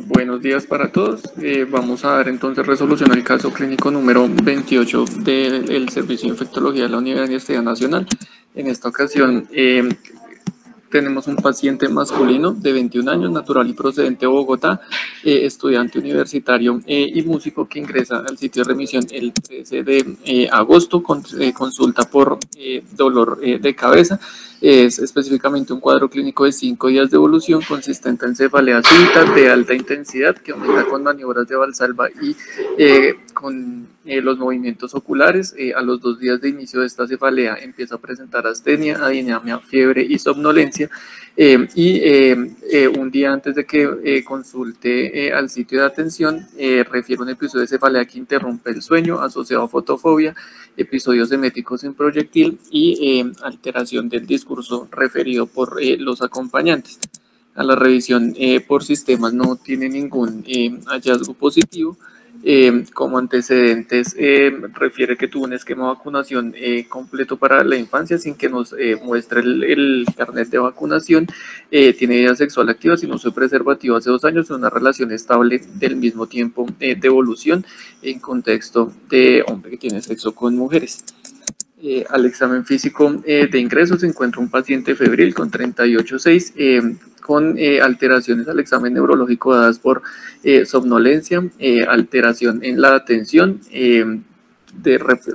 Buenos días para todos. Vamos a dar entonces resolución al caso clínico número 28 del Servicio de Infectología de la Universidad Nacional. En esta ocasión tenemos un paciente masculino de 21 años, natural y procedente de Bogotá, estudiante universitario y músico que ingresa al sitio de remisión el 13 de agosto con consulta por dolor de cabeza. Es específicamente un cuadro clínico de 5 días de evolución consistente en cefalea súbita de alta intensidad que aumenta con maniobras de Valsalva y con los movimientos oculares. A los 2 días de inicio de esta cefalea empieza a presentar astenia, adinamia, fiebre y somnolencia. Un día antes de que consulte al sitio de atención, refiere un episodio de cefalea que interrumpe el sueño asociado a fotofobia, episodios eméticos sin proyectil y alteración del discurso referido por los acompañantes. A la revisión por sistemas no tiene ningún hallazgo positivo. Como antecedentes, refiere que tuvo un esquema de vacunación completo para la infancia sin que nos muestre el carnet de vacunación. Tiene vida sexual activa sin uso de preservativo hace 2 años, una relación estable del mismo tiempo de evolución en contexto de hombre que tiene sexo con mujeres. Al examen físico de ingreso se encuentra un paciente febril con 38,6 con alteraciones al examen neurológico dadas por somnolencia, alteración en la atención,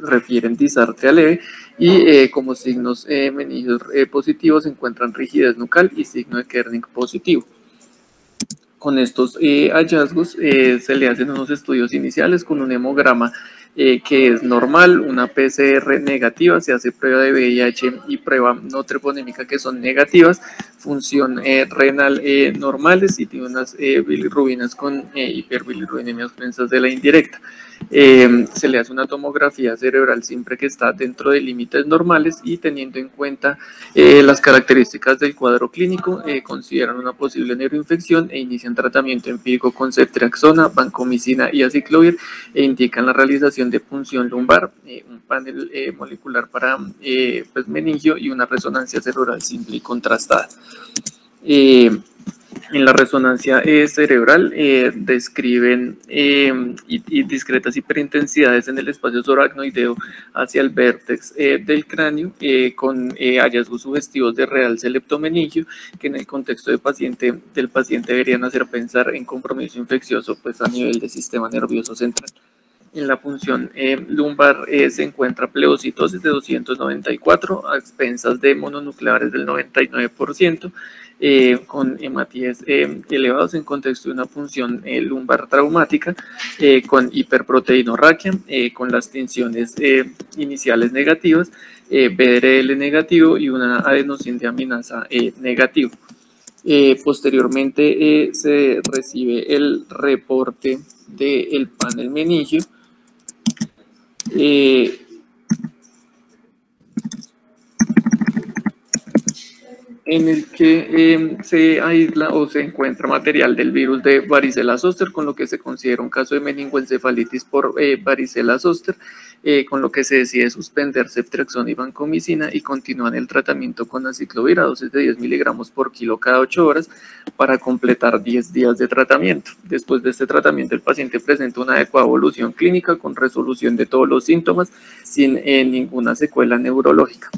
refieren disartria leve y como signos meningios positivos se encuentran rigidez nucal y signo de Kerning positivo. Con estos hallazgos se le hacen unos estudios iniciales con un hemograma que es normal, una PCR negativa, se hace prueba de VIH y prueba no treponémica que son negativas, función renal normales y tiene unas bilirrubinas con hiperbilirrubinemia de la indirecta. Se le hace una tomografía cerebral siempre que está dentro de límites normales y teniendo en cuenta las características del cuadro clínico, consideran una posible neuroinfección e inician tratamiento empírico con ceftriaxona, vancomicina y aciclovir e indican la realización de punción lumbar, un panel molecular para meningio y una resonancia cerebral simple y contrastada. En la resonancia cerebral describen y discretas hiperintensidades en el espacio soracnoideo hacia el vértex del cráneo con hallazgos sugestivos de realce leptomeningio que en el contexto del paciente deberían hacer pensar en compromiso infeccioso pues, a nivel del sistema nervioso central. En la punción lumbar se encuentra pleocitosis de 294 a expensas de mononucleares del 99%, con hematíes elevados en contexto de una punción lumbar traumática, con hiperproteinorraquia, con las tinciones iniciales negativas, BRL negativo y una adenosine negativo. Posteriormente se recibe el reporte del panel meningio. En el que se aísla o se encuentra material del virus de varicela zoster, con lo que se considera un caso de meningoencefalitis por varicela zoster, con lo que se decide suspender ceftriaxona y vancomicina y continúan el tratamiento con aciclovir a dosis de 10 miligramos por kilo cada 8 horas para completar 10 días de tratamiento. Después de este tratamiento, el paciente presenta una adecuada evolución clínica con resolución de todos los síntomas sin ninguna secuela neurológica.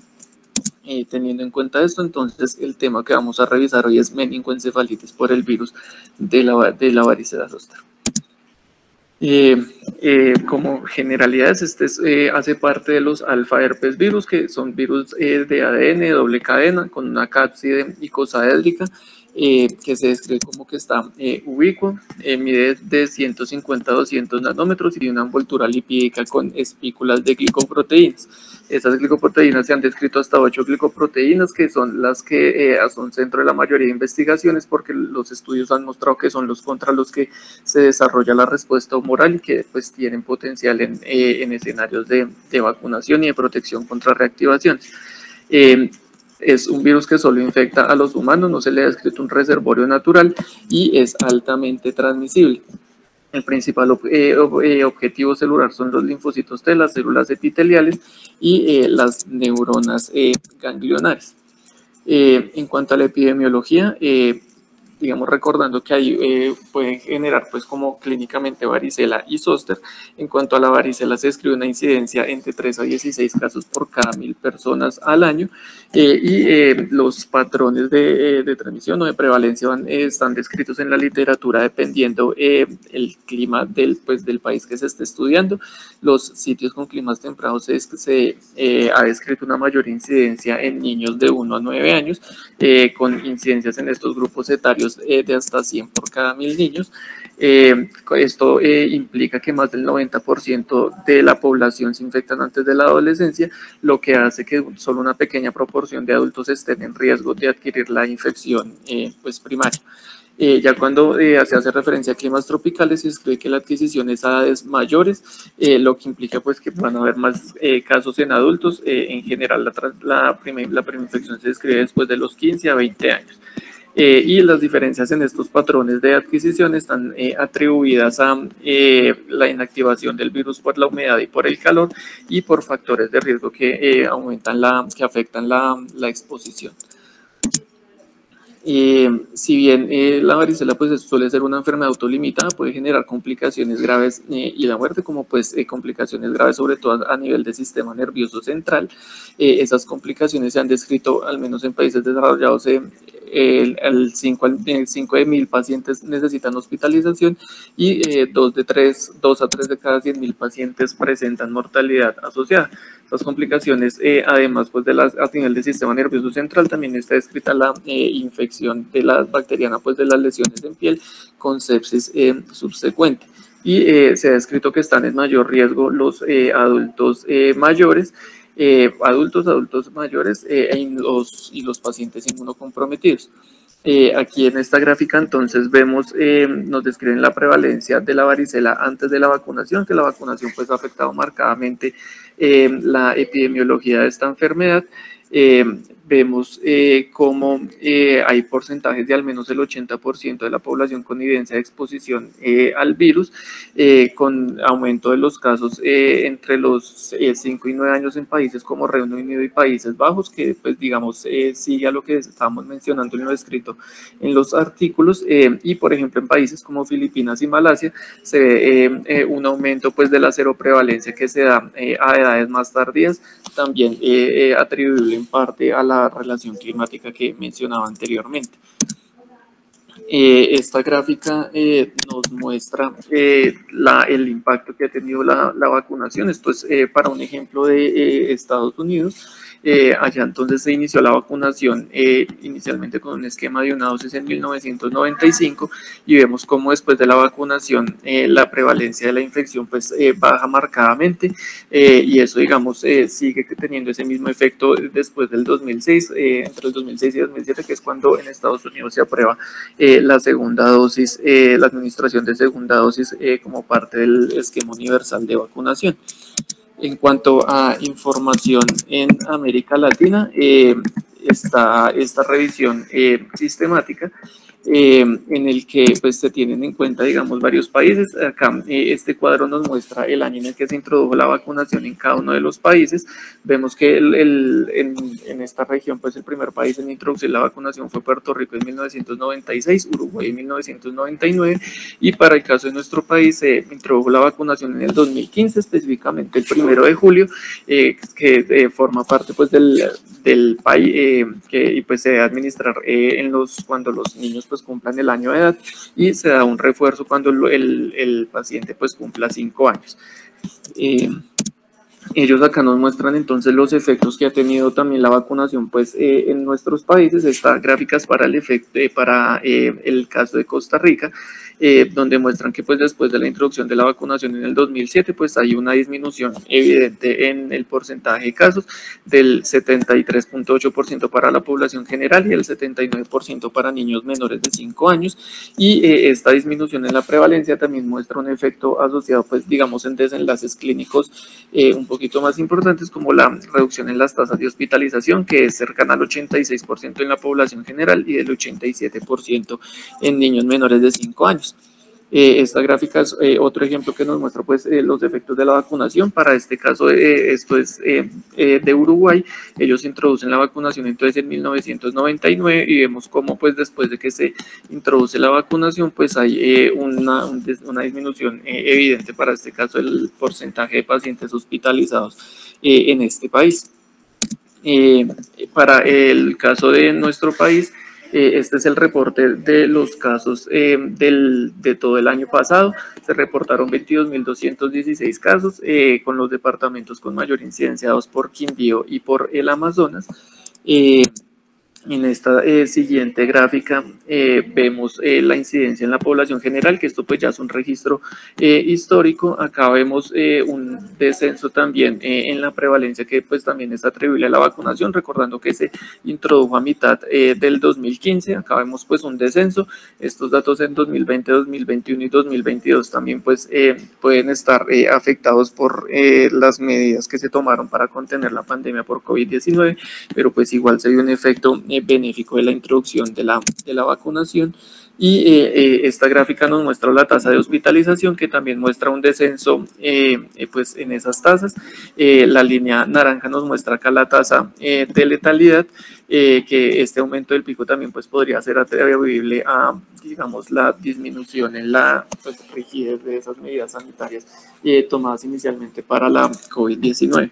Teniendo en cuenta esto, entonces el tema que vamos a revisar hoy es meningoencefalitis por el virus de la varicela zoster. Como generalidades, hace parte de los alfa herpes virus, que son virus de ADN doble cadena con una cápside icosaédrica que se describe como que está ubicuo, mide de 150 a 200 nanómetros y tiene una envoltura lipídica con espículas de glicoproteínas. Estas glicoproteínas se han descrito hasta 8 glicoproteínas, que son las que son centro de la mayoría de investigaciones, porque los estudios han mostrado que son los contra los que se desarrolla la respuesta humoral y que pues tienen potencial en escenarios de vacunación y de protección contra reactivaciones. Es un virus que solo infecta a los humanos, no se le ha descrito un reservorio natural y es altamente transmisible. El principal objetivo celular son los linfocitos T, las células epiteliales y las neuronas ganglionares. En cuanto a la epidemiología, digamos recordando que ahí pueden generar pues como clínicamente varicela y zóster. En cuanto a la varicela, se describe una incidencia entre 3 a 16 casos por cada 1000 personas al año, los patrones de transmisión o de prevalencia están descritos en la literatura dependiendo el clima del país que se esté estudiando. Los sitios con climas templados se ha descrito una mayor incidencia en niños de 1 a 9 años, con incidencias en estos grupos etarios de hasta 100 por cada 1000 niños. Esto implica que más del 90% de la población se infectan antes de la adolescencia, lo que hace que solo una pequeña proporción de adultos estén en riesgo de adquirir la infección pues primaria. Ya cuando se hace referencia a climas tropicales, se escribe que la adquisición es a edades mayores, lo que implica pues que van a haber más casos en adultos. En general, la primera infección se describe después de los 15 a 20 años. Y las diferencias en estos patrones de adquisición están atribuidas a la inactivación del virus por la humedad y por el calor, y por factores de riesgo que afectan la exposición. Si bien la varicela pues suele ser una enfermedad autolimitada, puede generar complicaciones graves y la muerte, como pues complicaciones graves sobre todo a nivel del sistema nervioso central. Esas complicaciones se han descrito, al menos en países desarrollados, el 5 de 1000 pacientes necesitan hospitalización, y 2 a 3 de cada 100.000 pacientes presentan mortalidad asociada. Las complicaciones, además pues a nivel del sistema nervioso central, también está descrita la infección de la bacteriana pues de las lesiones en piel con sepsis subsecuente. Y se ha descrito que están en mayor riesgo los adultos mayores, adultos mayores, y los pacientes inmunocomprometidos. Aquí en esta gráfica entonces vemos, nos describen la prevalencia de la varicela antes de la vacunación, que la vacunación pues ha afectado marcadamente la epidemiología de esta enfermedad. Vemos cómo hay porcentajes de al menos el 80% de la población con evidencia de exposición al virus, con aumento de los casos entre los 5 y 9 años en países como Reino Unido y Países Bajos, que pues digamos sigue a lo que estábamos mencionando en lo escrito en los artículos, y por ejemplo en países como Filipinas y Malasia se ve un aumento pues de la seroprevalencia que se da a edades más tardías, también atribuible en parte a la relación climática que mencionaba anteriormente. Esta gráfica nos muestra el impacto que ha tenido la vacunación. Esto es para un ejemplo de Estados Unidos. Allá entonces se inició la vacunación inicialmente con un esquema de una dosis en 1995, y vemos cómo después de la vacunación la prevalencia de la infección pues baja marcadamente, y eso digamos sigue teniendo ese mismo efecto después del 2006, entre el 2006 y 2007, que es cuando en Estados Unidos se aprueba la segunda dosis, la administración de segunda dosis como parte del esquema universal de vacunación. En cuanto a información en América Latina, está esta revisión sistemática en el que pues se tienen en cuenta digamos varios países. Acá este cuadro nos muestra el año en el que se introdujo la vacunación en cada uno de los países. Vemos que en esta región pues el primer país en introducir la vacunación fue Puerto Rico en 1996, Uruguay en 1999, y para el caso de nuestro país se introdujo la vacunación en el 2015, específicamente el 1 de julio, que forma parte pues del país, y pues se debe administrar cuando los niños pues cumplan el año de edad, y se da un refuerzo cuando el paciente pues cumpla 5 años. Ellos acá nos muestran entonces los efectos que ha tenido también la vacunación pues en nuestros países. Esta gráfica es para el caso de Costa Rica, donde muestran que pues después de la introducción de la vacunación en el 2007 pues hay una disminución evidente en el porcentaje de casos del 73.8% para la población general y el 79% para niños menores de 5 años, y esta disminución en la prevalencia también muestra un efecto asociado pues digamos en desenlaces clínicos un poquito más importantes, como la reducción en las tasas de hospitalización, que es cercana al 86% en la población general y del 87% en niños menores de 5 años. Esta gráfica es otro ejemplo que nos muestra pues los efectos de la vacunación. Para este caso, esto es de Uruguay. Ellos introducen la vacunación entonces en 1999 y vemos cómo pues después de que se introduce la vacunación pues hay una disminución evidente para este caso el porcentaje de pacientes hospitalizados en este país. Para el caso de nuestro país, este es el reporte de los casos de todo el año pasado. Se reportaron 22.216 casos con los departamentos con mayor incidencia dados por Quindío y por el Amazonas. En esta siguiente gráfica vemos la incidencia en la población general, que esto pues ya es un registro histórico. Acá vemos un descenso también en la prevalencia que pues también es atribuible a la vacunación, recordando que se introdujo a mitad del 2015. Acá vemos pues un descenso. Estos datos en 2020, 2021 y 2022 también pues pueden estar afectados por las medidas que se tomaron para contener la pandemia por COVID-19, pero pues igual se dio un efecto benéfico de la introducción de la vacunación. Y esta gráfica nos muestra la tasa de hospitalización, que también muestra un descenso pues en esas tasas. La línea naranja nos muestra acá la tasa de letalidad, que este aumento del pico también pues podría ser atribuible a, digamos, la disminución en la pues, rigidez de esas medidas sanitarias tomadas inicialmente para la COVID-19.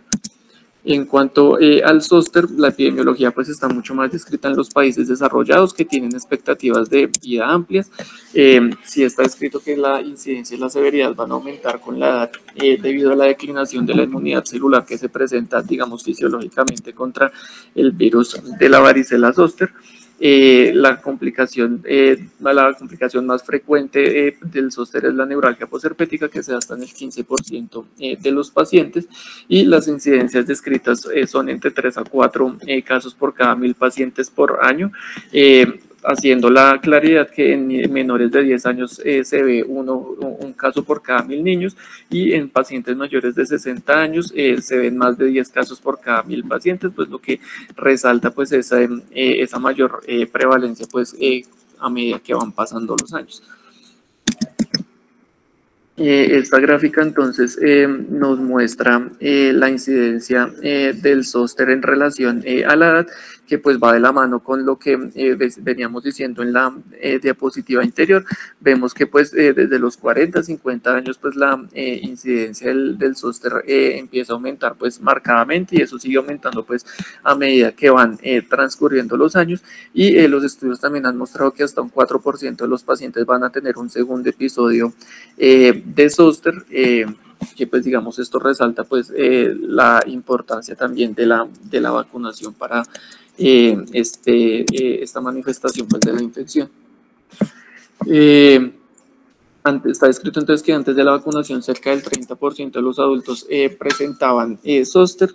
En cuanto al zóster, la epidemiología pues está mucho más descrita en los países desarrollados que tienen expectativas de vida amplias. Sí está escrito que la incidencia y la severidad van a aumentar con la edad debido a la declinación de la inmunidad celular que se presenta, digamos, fisiológicamente contra el virus de la varicela zóster. La complicación más frecuente del zóster es la neuralgia posherpética, que se da hasta en el 15% de los pacientes, y las incidencias descritas son entre 3 a 4 casos por cada 1.000 pacientes por año, haciendo la claridad que en menores de 10 años se ve un caso por cada 1.000 niños, y en pacientes mayores de 60 años se ven más de 10 casos por cada 1.000 pacientes, pues lo que resalta pues esa mayor prevalencia pues a medida que van pasando los años. Esta gráfica entonces nos muestra la incidencia del zóster en relación a la edad, que pues va de la mano con lo que veníamos diciendo en la diapositiva anterior. Vemos que pues desde los 40, 50 años pues la incidencia del zóster empieza a aumentar pues marcadamente, y eso sigue aumentando pues a medida que van transcurriendo los años, y los estudios también han mostrado que hasta un 4% de los pacientes van a tener un segundo episodio de zóster, que pues digamos esto resalta pues la importancia también de la vacunación para esta manifestación pues de la infección. Está escrito entonces que antes de la vacunación cerca del 30% de los adultos presentaban zóster.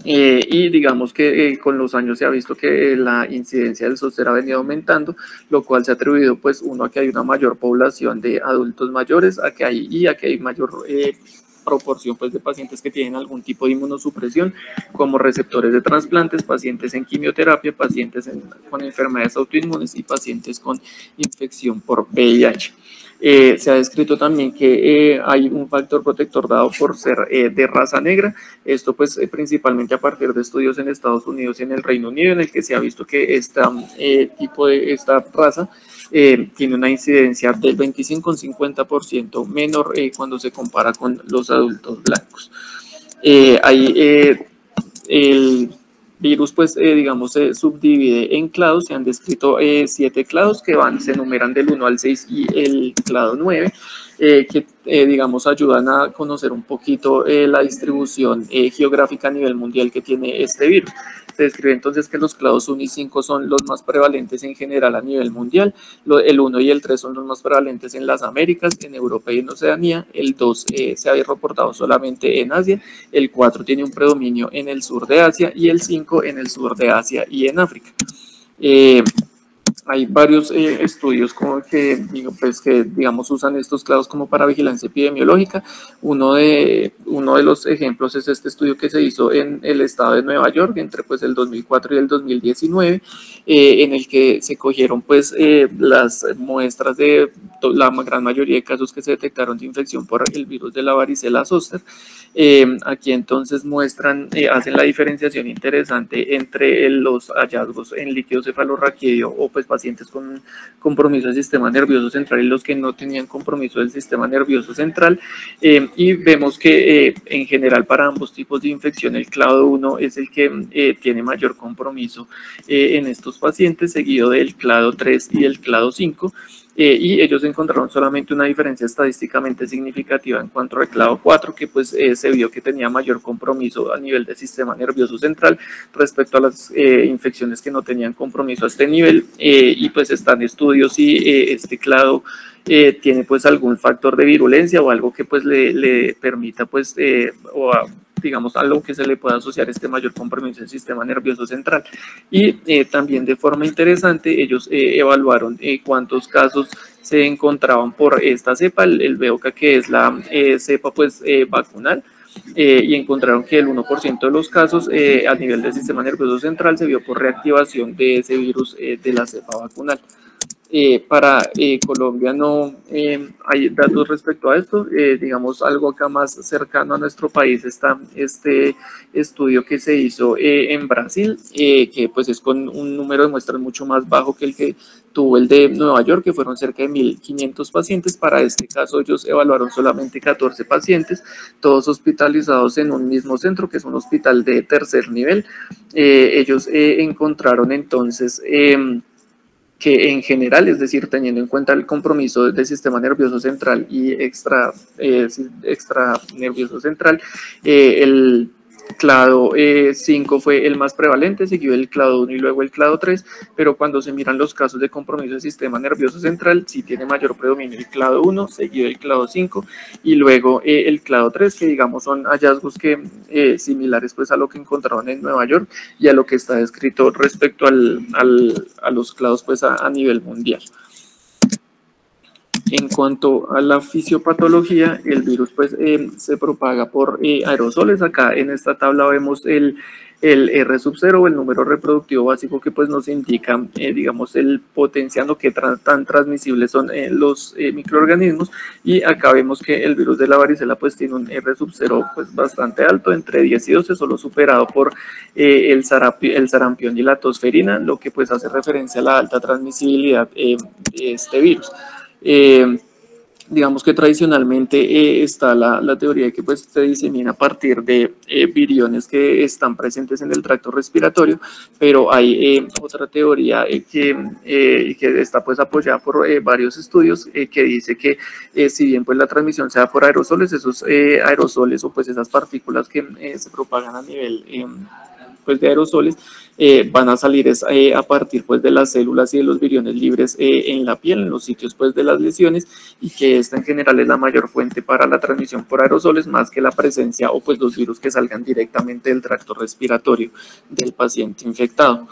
Y digamos que con los años se ha visto que la incidencia del zóster ha venido aumentando, lo cual se ha atribuido pues uno a que hay una mayor población de adultos mayores, a que hay mayor proporción pues de pacientes que tienen algún tipo de inmunosupresión, como receptores de trasplantes, pacientes en quimioterapia, pacientes con enfermedades autoinmunes y pacientes con infección por VIH. Se ha descrito también que hay un factor protector dado por ser de raza negra. Esto pues principalmente a partir de estudios en Estados Unidos y en el Reino Unido, en el que se ha visto que esta raza tiene una incidencia del 25 al 50% menor cuando se compara con los adultos blancos. El virus pues digamos se subdivide en clados. Se han descrito 7 clados que se enumeran del 1 al 6 y el clado 9, que digamos ayudan a conocer un poquito la distribución geográfica a nivel mundial que tiene este virus. Se describe entonces que los clados 1 y 5 son los más prevalentes en general a nivel mundial. El 1 y el 3 son los más prevalentes en las Américas, en Europa y en Oceanía. El 2 se había reportado solamente en Asia. El 4 tiene un predominio en el sur de Asia, y el 5 en el sur de Asia y en África. Hay varios estudios que digamos usan estos clados como para vigilancia epidemiológica. Uno de los ejemplos es este estudio que se hizo en el estado de Nueva York entre pues el 2004 y el 2019, en el que se cogieron pues las muestras de la gran mayoría de casos que se detectaron de infección por el virus de la varicela zoster. Aquí entonces muestran, hacen la diferenciación interesante entre los hallazgos en líquido cefalorraquídeo o pues pacientes con compromiso del sistema nervioso central y los que no tenían compromiso del sistema nervioso central, y vemos que en general para ambos tipos de infección el clado 1 es el que tiene mayor compromiso en estos pacientes, seguido del clado 3 y el clado 5. Y ellos encontraron solamente una diferencia estadísticamente significativa en cuanto al clado 4, que pues se vio que tenía mayor compromiso a nivel del sistema nervioso central respecto a las infecciones que no tenían compromiso a este nivel, y pues están estudios si este clado tiene pues algún factor de virulencia o algo que pues le permita pues digamos, algo que se le pueda asociar este mayor compromiso del sistema nervioso central. Y también de forma interesante, ellos evaluaron cuántos casos se encontraban por esta cepa, el VOCA, que es la cepa pues vacunal, y encontraron que el 1% de los casos a nivel del sistema nervioso central se vio por reactivación de ese virus de la cepa vacunal. Para Colombia no hay datos respecto a esto. Digamos, algo acá más cercano a nuestro país está este estudio que se hizo en Brasil, que pues es con un número de muestras mucho más bajo que el que tuvo el de Nueva York, que fueron cerca de 1.500 pacientes. Para este caso ellos evaluaron solamente 14 pacientes, todos hospitalizados en un mismo centro, que es un hospital de tercer nivel. Ellos encontraron entonces que en general, es decir, teniendo en cuenta el compromiso del sistema nervioso central y extra nervioso central, el clado 5 fue el más prevalente, seguido el clado 1 y luego el clado 3, pero cuando se miran los casos de compromiso del sistema nervioso central, sí tiene mayor predominio el clado 1, seguido el clado 5 y luego el clado 3, que digamos son hallazgos que similares pues a lo que encontraron en Nueva York y a lo que está descrito respecto a los clados pues a nivel mundial. En cuanto a la fisiopatología, el virus pues se propaga por aerosoles. Acá en esta tabla vemos el R0, el número reproductivo básico, que pues nos indica, digamos, el potencial o qué tan transmisibles son los microorganismos. Y acá vemos que el virus de la varicela pues tiene un R0 pues bastante alto, entre 10 y 12, solo superado por el sarampión y la tosferina, lo que pues hace referencia a la alta transmisibilidad de este virus. Digamos que tradicionalmente está la teoría de que pues se disemina a partir de viriones que están presentes en el tracto respiratorio, pero hay otra teoría que está pues apoyada por varios estudios que dice que si bien pues la transmisión sea por aerosoles, esos aerosoles o pues esas partículas que se propagan a nivel pues de aerosoles van a salir a partir pues de las células y de los viriones libres en la piel, en los sitios pues de las lesiones, y que esta en general es la mayor fuente para la transmisión por aerosoles, más que la presencia o pues los virus que salgan directamente del tracto respiratorio del paciente infectado.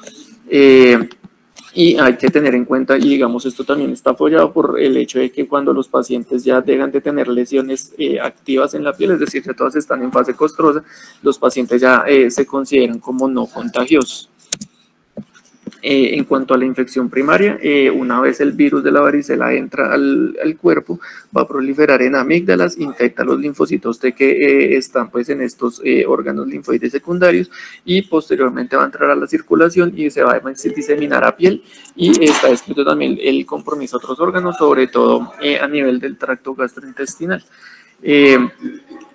Y hay que tener en cuenta, y digamos esto también está apoyado por el hecho de que cuando los pacientes ya dejan de tener lesiones activas en la piel, es decir, que todas están en fase costrosa, los pacientes ya se consideran como no contagiosos. En cuanto a la infección primaria, una vez el virus de la varicela entra al cuerpo, va a proliferar en amígdalas, infecta los linfocitos T que están pues en estos órganos linfoides secundarios, y posteriormente va a entrar a la circulación y se va a diseminar a piel, y está descrito también el compromiso a otros órganos, sobre todo a nivel del tracto gastrointestinal.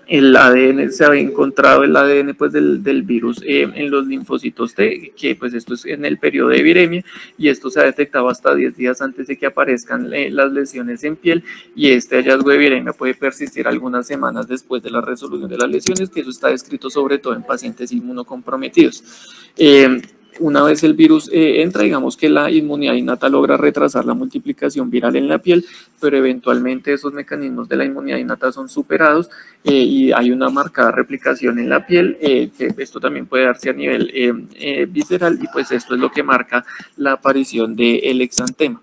El ADN, se había encontrado el ADN pues del virus en los linfocitos T, que pues esto es en el periodo de viremia, y esto se ha detectado hasta 10 días antes de que aparezcan las lesiones en piel, y este hallazgo de viremia puede persistir algunas semanas después de la resolución de las lesiones, que eso está descrito sobre todo en pacientes inmunocomprometidos. Una vez el virus entra, digamos que la inmunidad innata logra retrasar la multiplicación viral en la piel, pero eventualmente esos mecanismos de la inmunidad innata son superados y hay una marcada replicación en la piel, que esto también puede darse a nivel visceral, y pues esto es lo que marca la aparición del exantema.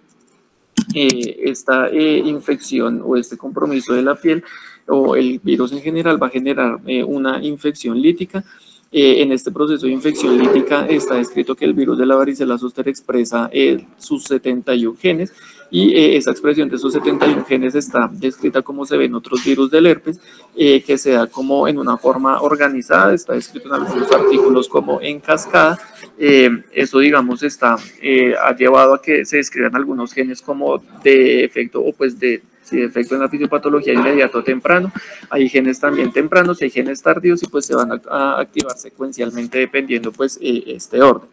Esta infección o este compromiso de la piel o el virus en general va a generar una infección lítica, En este proceso de infección lítica está descrito que el virus de la varicela zoster expresa sus 71 genes y esa expresión de esos 71 genes está descrita como se ve en otros virus del herpes, que se da como en una forma organizada, está descrito en algunos artículos como en cascada. Eso, digamos, ha llevado a que se describan algunos genes como de efecto o pues de efecto en la fisiopatología inmediato temprano. Hay genes también tempranos, hay genes tardíos y pues se van a activar secuencialmente dependiendo pues este orden.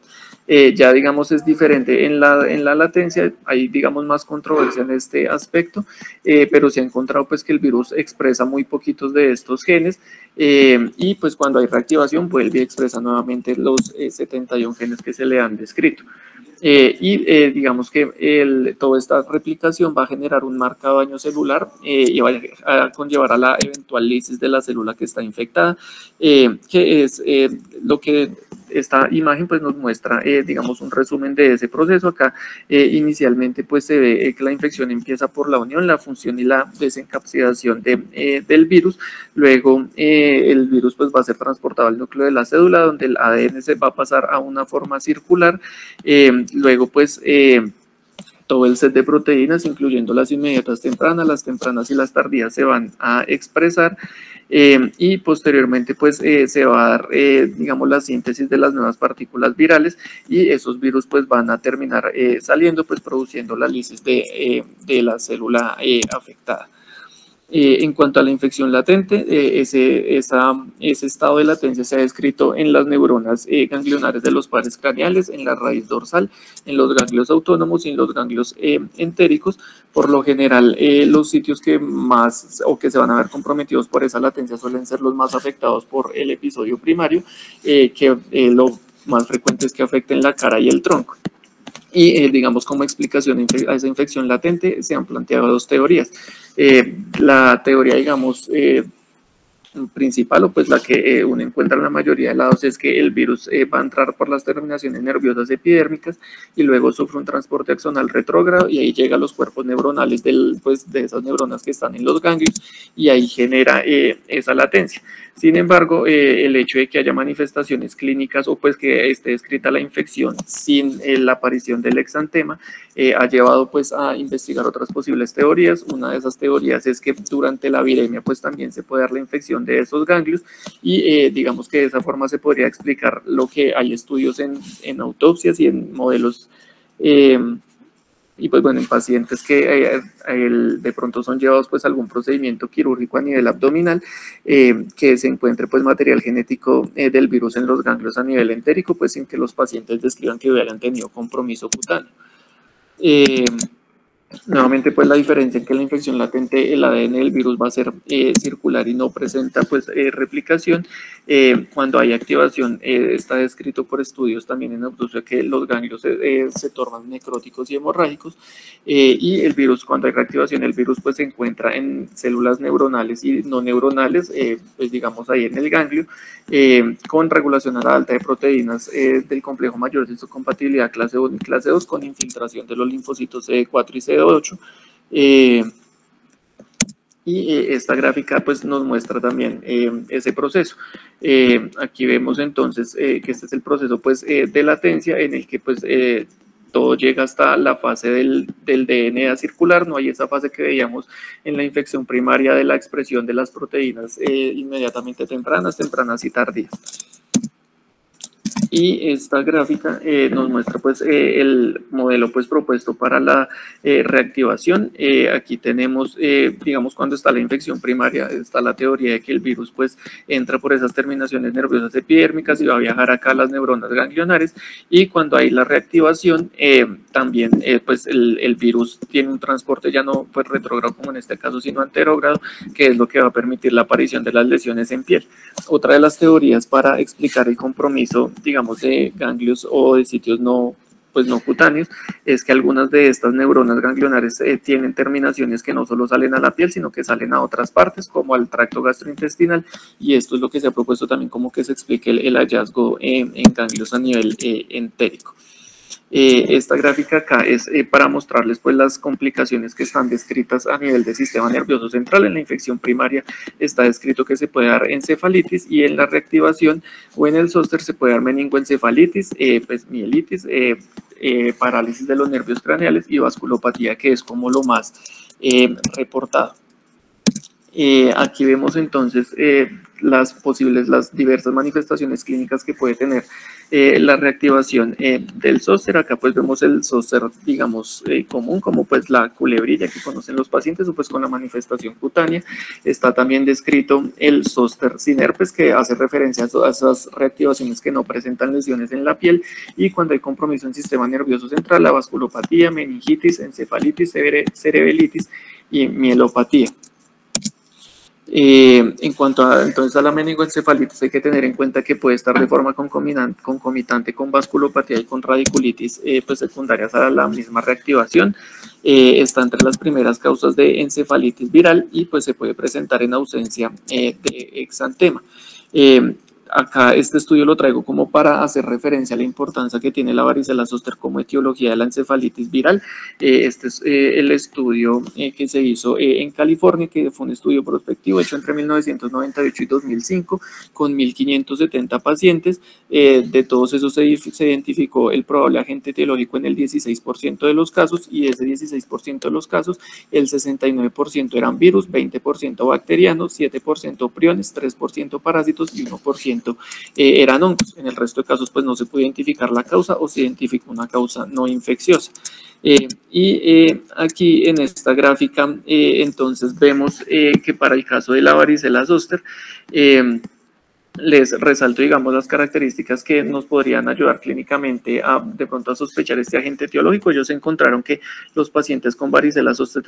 Ya digamos es diferente en la latencia, hay digamos más controversia en este aspecto, pero se ha encontrado pues que el virus expresa muy poquitos de estos genes y pues cuando hay reactivación vuelve y expresa nuevamente los 71 genes que se le han descrito. Digamos que toda esta replicación va a generar un marcado daño celular y va a conllevar a la eventual lisis de la célula que está infectada, que es lo que esta imagen pues nos muestra, digamos, un resumen de ese proceso. Acá inicialmente pues se ve que la infección empieza por la unión, la función y la desencapsidación del virus. Luego el virus pues va a ser transportado al núcleo de la cédula, donde el ADN se va a pasar a una forma circular. Luego pues todo el set de proteínas, incluyendo las inmediatas tempranas, las tempranas y las tardías, se van a expresar y posteriormente pues se va a dar, digamos, la síntesis de las nuevas partículas virales y esos virus pues van a terminar saliendo, pues produciendo la lisis de la célula afectada. En cuanto a la infección latente, ese estado de latencia se ha descrito en las neuronas ganglionares de los pares craneales, en la raíz dorsal, en los ganglios autónomos y en los ganglios entéricos. Por lo general, los sitios que más o que se van a ver comprometidos por esa latencia suelen ser los más afectados por el episodio primario, que lo más frecuente es que afecten la cara y el tronco. Y digamos como explicación a esa infección latente se han planteado dos teorías. La teoría, digamos, principal o pues la que uno encuentra en la mayoría de lados es que el virus va a entrar por las terminaciones nerviosas epidérmicas y luego sufre un transporte axonal retrógrado y ahí llega a los cuerpos neuronales pues, de esas neuronas que están en los ganglios y ahí genera esa latencia. Sin embargo, el hecho de que haya manifestaciones clínicas o pues que esté descrita la infección sin la aparición del exantema ha llevado pues a investigar otras posibles teorías. Una de esas teorías es que durante la viremia pues también se puede dar la infección de esos ganglios y digamos que de esa forma se podría explicar lo que hay estudios en autopsias y en modelos y pues bueno, en pacientes que de pronto son llevados pues a algún procedimiento quirúrgico a nivel abdominal, que se encuentre pues material genético del virus en los ganglios a nivel entérico, pues sin que los pacientes describan que hubieran tenido compromiso cutáneo. Nuevamente, pues la diferencia en que la infección latente, el ADN del virus va a ser circular y no presenta pues replicación. Cuando hay activación, está descrito por estudios también en autopsia que los ganglios se tornan necróticos y hemorrágicos y el virus, cuando hay reactivación, el virus pues se encuentra en células neuronales y no neuronales, pues digamos ahí en el ganglio, con regulación a la alta de proteínas del complejo mayor de histocompatibilidad clase 1 y clase 2 con infiltración de los linfocitos CD4 y CD8. Esta gráfica pues nos muestra también ese proceso. Aquí vemos entonces que este es el proceso pues de latencia en el que pues todo llega hasta la fase del DNA circular, no hay esa fase que veíamos en la infección primaria de la expresión de las proteínas inmediatamente tempranas y tardías. Y esta gráfica nos muestra pues el modelo pues propuesto para la reactivación. Aquí tenemos digamos cuando está la infección primaria, está la teoría de que el virus pues entra por esas terminaciones nerviosas epidérmicas y va a viajar acá a las neuronas ganglionares, y cuando hay la reactivación también pues el virus tiene un transporte ya no pues retrógrado como en este caso sino anterógrado, que es lo que va a permitir la aparición de las lesiones en piel. Otra de las teorías para explicar el compromiso, digamos, de ganglios o de sitios no cutáneos, es que algunas de estas neuronas ganglionares tienen terminaciones que no solo salen a la piel, sino que salen a otras partes, como al tracto gastrointestinal, y esto es lo que se ha propuesto también como que se explique el hallazgo en ganglios a nivel entérico. Esta gráfica acá es para mostrarles pues las complicaciones que están descritas a nivel del sistema nervioso central. En la infección primaria está descrito que se puede dar encefalitis, y en la reactivación o en el zóster se puede dar meningoencefalitis, pues mielitis, parálisis de los nervios craneales y vasculopatía, que es como lo más reportado. Aquí vemos entonces las diversas manifestaciones clínicas que puede tener la reactivación del zóster. Acá pues vemos el zóster, digamos, común, como pues la culebrilla que conocen los pacientes, o pues con la manifestación cutánea. Está también descrito el zóster sin herpes, que hace referencia a esas reactivaciones que no presentan lesiones en la piel, y cuando hay compromiso en sistema nervioso central, la vasculopatía, meningitis, encefalitis, cerebelitis y mielopatía. En cuanto entonces a la meningoencefalitis, hay que tener en cuenta que puede estar de forma concomitante con vasculopatía y con radiculitis pues secundarias a la misma reactivación. Está entre las primeras causas de encefalitis viral y pues se puede presentar en ausencia de exantema. Acá este estudio lo traigo como para hacer referencia a la importancia que tiene la varicela zóster como etiología de la encefalitis viral. Este es el estudio que se hizo en California, que fue un estudio prospectivo hecho entre 1998 y 2005 con 1.570 pacientes. De todos esos se identificó el probable agente etiológico en el 16% de los casos, y de ese 16% de los casos, el 69% eran virus, 20% bacterianos, 7% priones, 3% parásitos y 1% eran hongos. En el resto de casos pues no se pudo identificar la causa, o se identificó una causa no infecciosa. Aquí en esta gráfica entonces vemos que para el caso de la varicela zóster, les resalto, digamos, las características que nos podrían ayudar clínicamente de pronto a sospechar este agente etiológico. Ellos encontraron que los pacientes con varicela zóster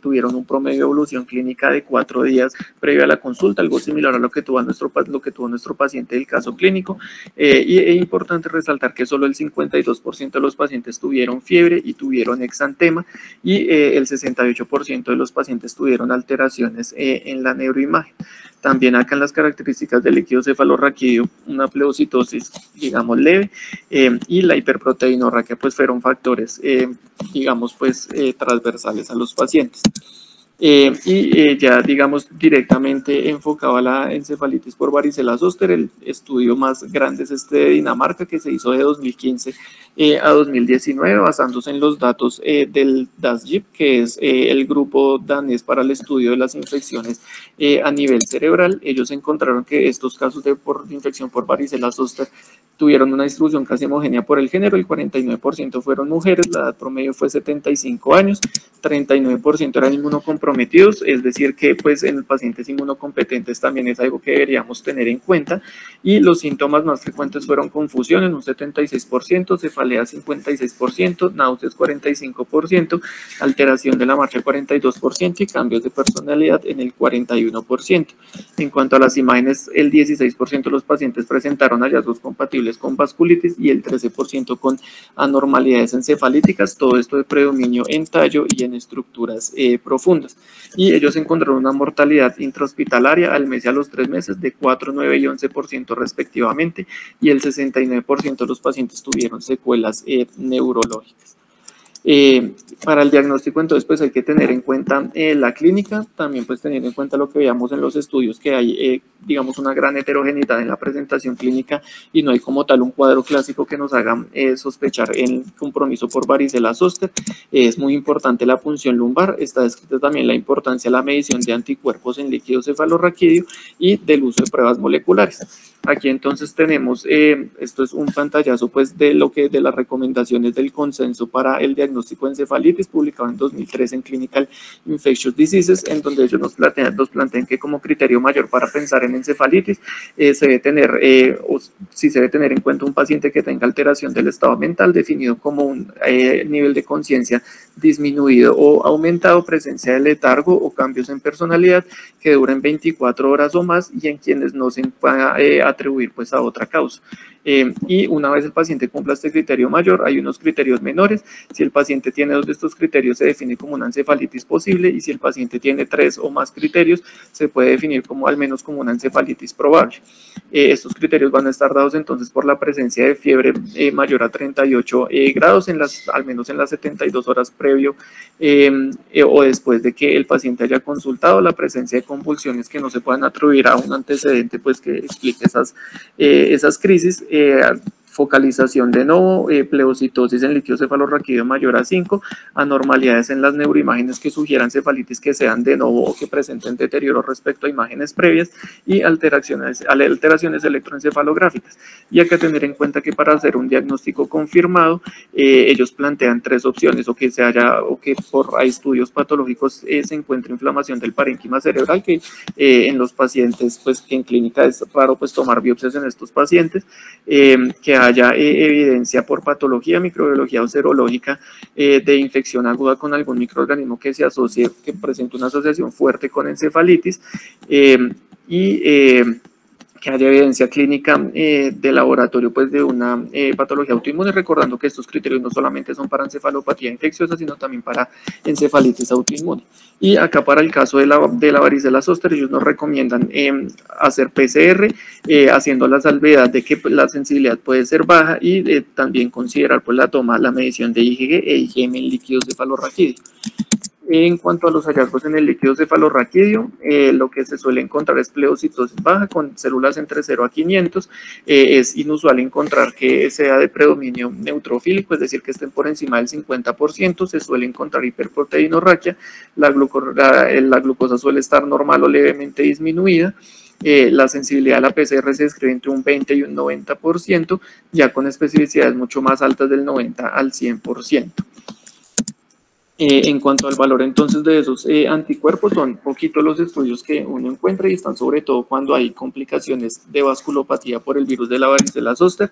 tuvieron un promedio de evolución clínica de 4 días previo a la consulta, algo similar a lo que tuvo nuestro paciente del caso clínico. Y es importante resaltar que solo el 52% de los pacientes tuvieron fiebre y tuvieron exantema, y el 68% de los pacientes tuvieron alteraciones en la neuroimagen. También acá en las características del líquido cefalorraquídeo, una pleocitosis, digamos, leve, y la hiperproteinorraquia, pues fueron factores, digamos, pues transversales a los pacientes. Ya, digamos, directamente enfocado a la encefalitis por varicela zóster, el estudio más grande es este de Dinamarca, que se hizo de 2015 a 2019, basándose en los datos del DASGIP, que es el grupo danés para el estudio de las infecciones a nivel cerebral. Ellos encontraron que estos casos de infección por varicela zóster tuvieron una distribución casi homogénea por el género. El 49% fueron mujeres, la edad promedio fue 75 años, 39% eran inmunocomprometidos, es decir que pues en pacientes inmunocompetentes también es algo que deberíamos tener en cuenta, y los síntomas más frecuentes fueron confusión en un 76%, cefalea 56%, náuseas 45%, alteración de la marcha 42% y cambios de personalidad en el 41%. En cuanto a las imágenes, el 16% de los pacientes presentaron hallazgos compatibles con vasculitis y el 13% con anormalidades encefalíticas, todo esto de predominio en tallo y en estructuras profundas. Y ellos encontraron una mortalidad intrahospitalaria al mes y a los 3 meses de 4, 9 y 11% respectivamente, y el 69% de los pacientes tuvieron secuelas neurológicas. Para el diagnóstico entonces pues hay que tener en cuenta la clínica, también pues tener en cuenta lo que veamos en los estudios, que hay digamos una gran heterogeneidad en la presentación clínica y no hay como tal un cuadro clásico que nos haga sospechar el compromiso por varicela zóster. Es muy importante la punción lumbar, está descrita también la importancia de la medición de anticuerpos en líquido cefalorraquídeo y del uso de pruebas moleculares. Aquí entonces tenemos, esto es un pantallazo pues de las recomendaciones del consenso para el diagnóstico de encefalitis, publicado en 2003 en Clinical Infectious Diseases, en donde ellos nos plantean que como criterio mayor para pensar en encefalitis se debe tener, o si se debe tener en cuenta un paciente que tenga alteración del estado mental, definido como un nivel de conciencia disminuido o aumentado, presencia de letargo o cambios en personalidad que duren 24 horas o más, y en quienes no se pueda atribuir pues a otra causa. Y una vez el paciente cumpla este criterio mayor, hay unos criterios menores. Si el paciente tiene 2 de estos criterios, se define como una encefalitis posible, y si el paciente tiene 3 o más criterios, se puede definir como al menos como una encefalitis probable. Estos criterios van a estar dados entonces por la presencia de fiebre mayor a 38 grados, al menos en las 72 horas previo o después de que el paciente haya consultado, la presencia de convulsiones que no se puedan atribuir a un antecedente pues que explique esas crisis, focalización de novo, pleocitosis en líquido cefalorraquídeo mayor a 5, anormalidades en las neuroimágenes que sugieran cefalitis que sean de novo o que presenten deterioro respecto a imágenes previas, y alteraciones electroencefalográficas. Y hay que tener en cuenta que para hacer un diagnóstico confirmado, ellos plantean 3 opciones: o que por estudios patológicos se encuentre inflamación del parénquima cerebral, que en los pacientes, pues que en clínica es raro pues tomar biopsias en estos pacientes, que haya evidencia por patología, microbiología o serológica de infección aguda con algún microorganismo que se asocie, que presente una asociación fuerte con encefalitis, que haya evidencia clínica de laboratorio pues de una patología autoinmune, recordando que estos criterios no solamente son para encefalopatía infecciosa, sino también para encefalitis autoinmune. Y acá para el caso de la varicela zóster, ellos nos recomiendan hacer PCR, haciendo la salvedad de que la sensibilidad puede ser baja, y también considerar pues la medición de IgG e IgM en líquido cefalorraquídeo. En cuanto a los hallazgos en el líquido cefalorraquídeo, lo que se suele encontrar es pleocitosis baja con células entre 0 a 500. Es inusual encontrar que sea de predominio neutrofílico, es decir, que estén por encima del 50%. Se suele encontrar hiperproteinorraquia, la glucosa suele estar normal o levemente disminuida. La sensibilidad a la PCR se describe entre un 20 y un 90%, ya con especificidades mucho más altas del 90 al 100%. En cuanto al valor entonces de esos anticuerpos, son poquitos los estudios que uno encuentra, y están sobre todo cuando hay complicaciones de vasculopatía por el virus de la varicela zóster,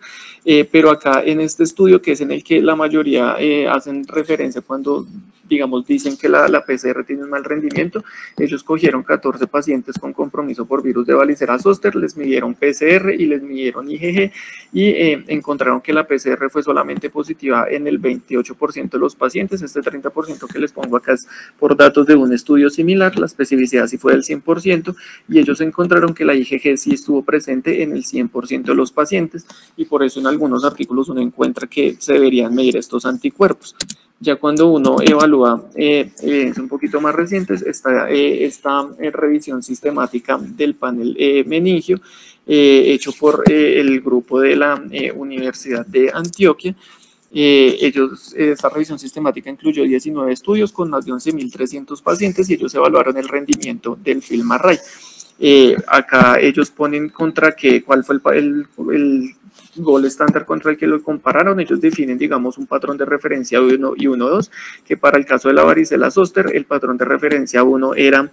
pero acá en este estudio, que es en el que la mayoría hacen referencia cuando digamos dicen que la PCR tiene un mal rendimiento, ellos cogieron 14 pacientes con compromiso por virus de varicela zóster, les midieron PCR y les midieron IgG, y encontraron que la PCR fue solamente positiva en el 28% de los pacientes. Este 30% que les pongo acá es por datos de un estudio similar, la especificidad sí fue del 100%, y ellos encontraron que la IgG sí estuvo presente en el 100% de los pacientes, y por eso en algunos artículos uno encuentra que se deberían medir estos anticuerpos. Ya cuando uno evalúa evidencias un poquito más recientes, esta revisión sistemática del panel meningio, hecho por el grupo de la Universidad de Antioquia. Esta revisión sistemática incluyó 19 estudios con más de 11.300 pacientes, y ellos evaluaron el rendimiento del FilmArray. Acá ellos ponen cuál fue el gol estándar contra el que lo compararon. Ellos definen, digamos, un patrón de referencia 1 y 1.2, que para el caso de la varicela zóster, el patrón de referencia 1 era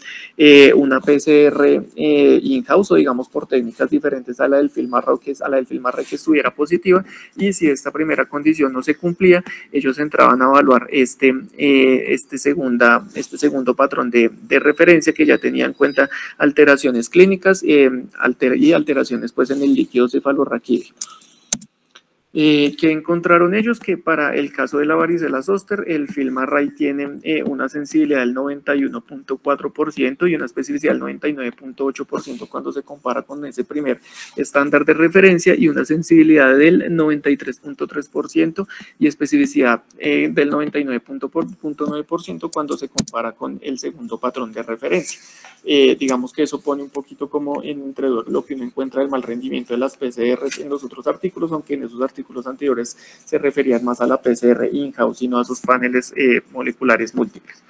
una PCR in-house, o digamos por técnicas diferentes a la del FilmArray, que estuviera positiva, y si esta primera condición no se cumplía, ellos entraban a evaluar este segundo patrón de referencia, que ya tenía en cuenta alteraciones clínicas y alteraciones pues en el líquido cefalorraquídeo. ¿Qué encontraron ellos? Que para el caso de la varicela zóster, el FilmArray tiene una sensibilidad del 91.4% y una especificidad del 99.8% cuando se compara con ese primer estándar de referencia, y una sensibilidad del 93.3% y especificidad del 99.9% cuando se compara con el segundo patrón de referencia. Digamos que eso pone un poquito como en entre lo que uno encuentra del mal rendimiento de las PCRs en los otros artículos, aunque en esos artículos anteriores se referían más a la PCR in-house y no a sus paneles moleculares múltiples.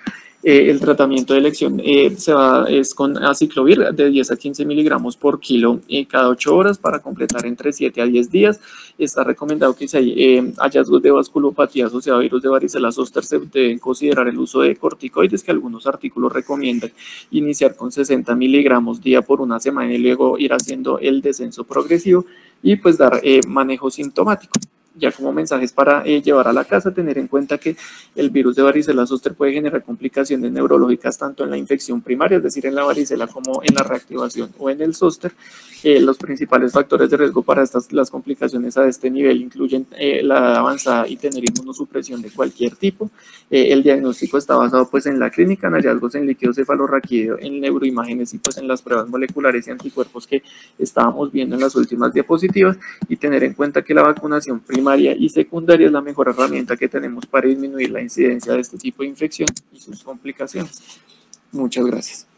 El tratamiento de elección es con aciclovir de 10 a 15 miligramos por kilo cada 8 horas para completar entre 7 a 10 días. Está recomendado que si hay hallazgos de vasculopatía asociada a virus de varicela zóster, se deben considerar el uso de corticoides, que algunos artículos recomiendan iniciar con 60 miligramos día por una semana y luego ir haciendo el descenso progresivo, y pues dar manejo sintomático. Ya como mensajes para llevar a la casa, tener en cuenta que el virus de varicela zoster puede generar complicaciones neurológicas tanto en la infección primaria, es decir, en la varicela, como en la reactivación o en el zóster. Los principales factores de riesgo para las complicaciones a este nivel incluyen la edad avanzada y tener inmunosupresión de cualquier tipo. El diagnóstico está basado pues en la clínica, en hallazgos en líquido cefalorraquídeo, en neuroimágenes y pues en las pruebas moleculares y anticuerpos que estábamos viendo en las últimas diapositivas, y tener en cuenta que la vacunación primaria y secundaria es la mejor herramienta que tenemos para disminuir la incidencia de este tipo de infección y sus complicaciones. Muchas gracias.